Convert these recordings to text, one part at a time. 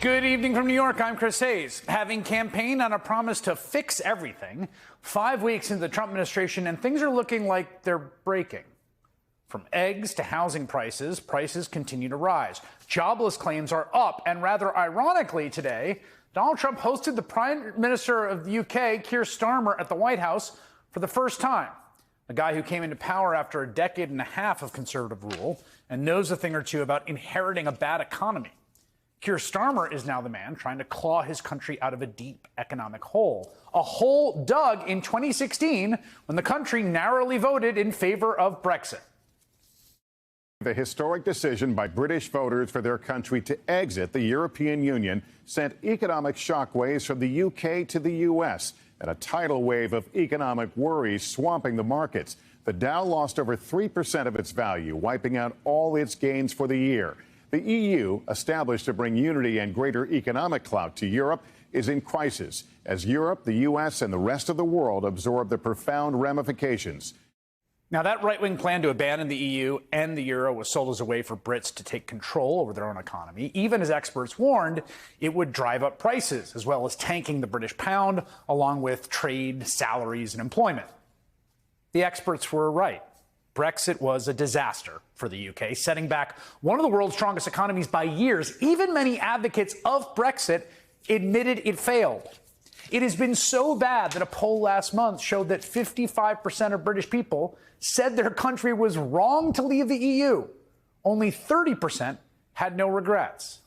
Good evening from New York. I'm Chris Hayes. Having campaigned on a promise to fix everything, 5 weeks into the Trump administration, and things are looking like they're breaking. From eggs to housing prices, prices continue to rise. Jobless claims are up, and rather ironically today, Donald Trump hosted the Prime Minister of the UK, Keir Starmer, at the White House for the first time. A guy who came into power after a decade and a half of conservative rule and knows a thing or two about inheriting a bad economy. Keir Starmer is now the man trying to claw his country out of a deep economic hole. A hole dug in 2016 when the country narrowly voted in favor of Brexit. The historic decision by British voters for their country to exit the European Union sent economic shockwaves from the UK to the US and a tidal wave of economic worries swamping the markets. The Dow lost over 3% of its value, wiping out all its gains for the year. The EU, established to bring unity and greater economic clout to Europe, is in crisis as Europe, the US, and the rest of the world absorb the profound ramifications. Now, that right-wing plan to abandon the EU and the euro was sold as a way for Brits to take control over their own economy, even as experts warned it would drive up prices, as well as tanking the British pound, along with trade, salaries, and employment. The experts were right. Brexit was a disaster for the UK, setting back one of the world's strongest economies by years. Even many advocates of Brexit admitted it failed. It has been so bad that a poll last month showed that 55% of British people said their country was wrong to leave the EU. Only 30% had no regrets.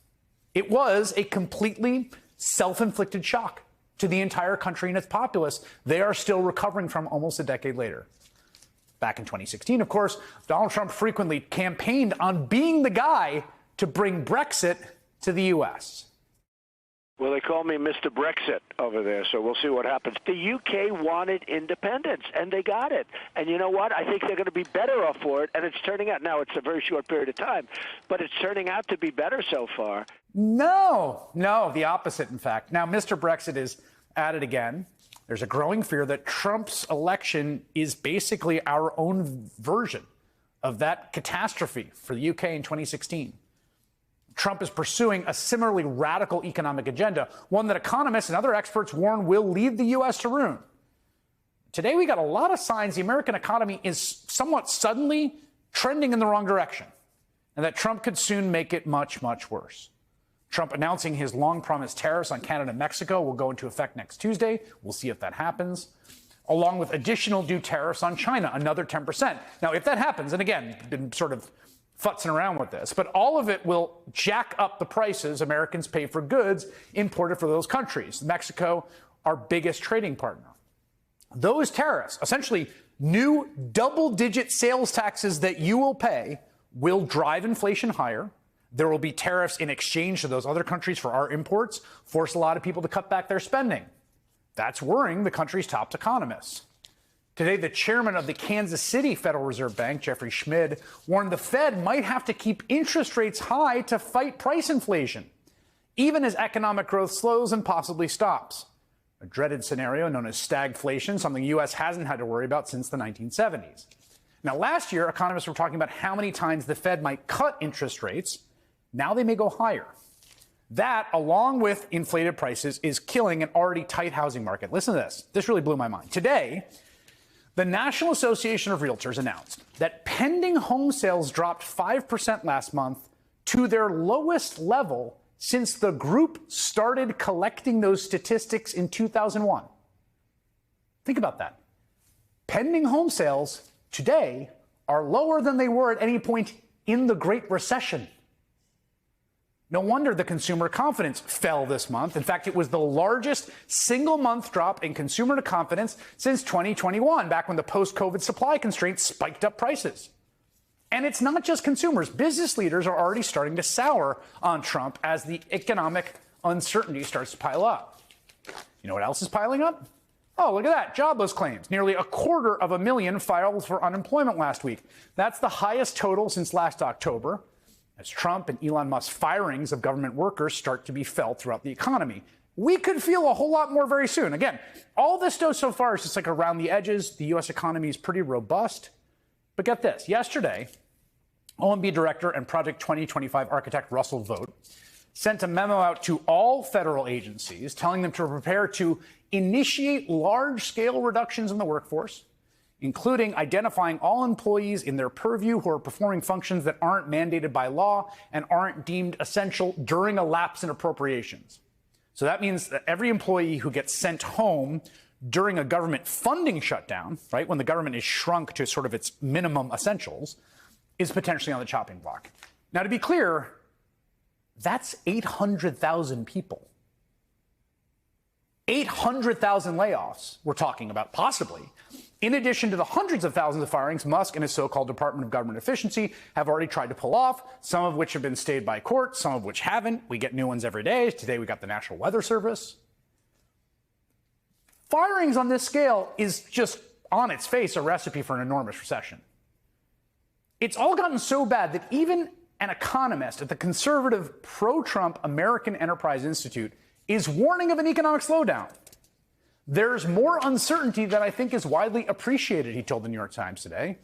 It was a completely self-inflicted shock to the entire country and its populace. They are still recovering from almost a decade later. Back in 2016, of course, Donald Trump frequently campaigned on being the guy to bring Brexit to the U.S. Well, they call me Mr. Brexit over there, so we'll see what happens. The UK wanted independence, and they got it. And you know what? I think they're going to be better off for it, and it's turning out. Now, it's a very short period of time, but it's turning out to be better so far. No, the opposite, in fact. Now, Mr. Brexit is at it again. There's a growing fear that Trump's election is basically our own version of that catastrophe for the UK in 2016. Trump is pursuing a similarly radical economic agenda, one that economists and other experts warn will lead the U.S. to ruin. Today, we got a lot of signs the American economy is somewhat suddenly trending in the wrong direction, and that Trump could soon make it much, much worse. Trump announcing his long-promised tariffs on Canada and Mexico will go into effect next Tuesday. We'll see if that happens, along with additional new tariffs on China, another 10%. Now, if that happens, and again, been sort of futzing around with this, but all of it will jack up the prices Americans pay for goods imported from those countries. Mexico, our biggest trading partner. Those tariffs, essentially new double-digit sales taxes that you will pay, will drive inflation higher. There will be tariffs in exchange to those other countries for our imports, force a lot of people to cut back their spending. That's worrying the country's top economists. Today, the chairman of the Kansas City Federal Reserve Bank, Jeffrey Schmid, warned the Fed might have to keep interest rates high to fight price inflation, even as economic growth slows and possibly stops. A dreaded scenario known as stagflation, something the U.S. hasn't had to worry about since the 1970s. Now, last year, economists were talking about how many times the Fed might cut interest rates. Now they may go higher. That, along with inflated prices, is killing an already tight housing market. Listen to this. This really blew my mind. Today, the National Association of Realtors announced that pending home sales dropped 5% last month to their lowest level since the group started collecting those statistics in 2001. Think about that. Pending home sales today are lower than they were at any point in the Great Recession. No wonder the consumer confidence fell this month. In fact, it was the largest single-month drop in consumer confidence since 2021, back when the post-COVID supply constraints spiked up prices. And it's not just consumers. Business leaders are already starting to sour on Trump as the economic uncertainty starts to pile up. You know what else is piling up? Oh, look at that. Jobless claims. Nearly 250,000 filed for unemployment last week. That's the highest total since last October, as Trump and Elon Musk's firings of government workers start to be felt throughout the economy. We could feel a whole lot more very soon. Again, all this stuff so far is just like around the edges. The U.S. economy is pretty robust. But get this. Yesterday, OMB director and Project 2025 architect Russell Vought sent a memo out to all federal agencies telling them to prepare to initiate large-scale reductions in the workforce, including identifying all employees in their purview who are performing functions that aren't mandated by law and aren't deemed essential during a lapse in appropriations. So that means that every employee who gets sent home during a government funding shutdown, right, when the government is shrunk to sort of its minimum essentials, is potentially on the chopping block. Now, to be clear, that's 800,000 people. 800,000 layoffs we're talking about, possibly. In addition to the hundreds of thousands of firings Musk and his so-called Department of Government Efficiency have already tried to pull off, some of which have been stayed by court, some of which haven't. We get new ones every day. Today we got the National Weather Service. Firings on this scale is just, on its face, a recipe for an enormous recession. It's all gotten so bad that even an economist at the conservative pro-Trump American Enterprise Institute is warning of an economic slowdown. There's more uncertainty that I think is widely appreciated, he told the New York Times today.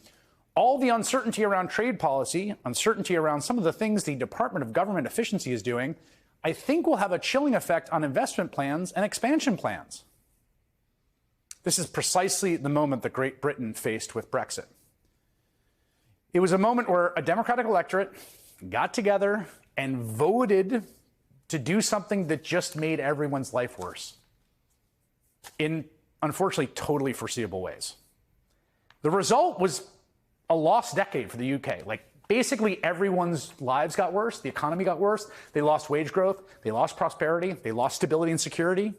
All the uncertainty around trade policy, uncertainty around some of the things the Department of Government Efficiency is doing, I think will have a chilling effect on investment plans and expansion plans. This is precisely the moment that Great Britain faced with Brexit. It was a moment where a Democratic electorate got together and voted to do something that just made everyone's life worse in, unfortunately, totally foreseeable ways. The result was a lost decade for the UK. Like, basically everyone's lives got worse. The economy got worse. They lost wage growth. They lost prosperity. They lost stability and security.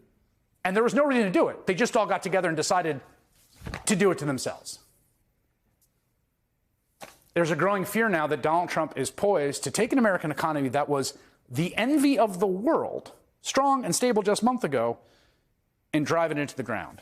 And there was no reason to do it. They just all got together and decided to do it to themselves. There's a growing fear now that Donald Trump is poised to take an American economy that was the envy of the world, strong and stable just a month ago, and drive it into the ground.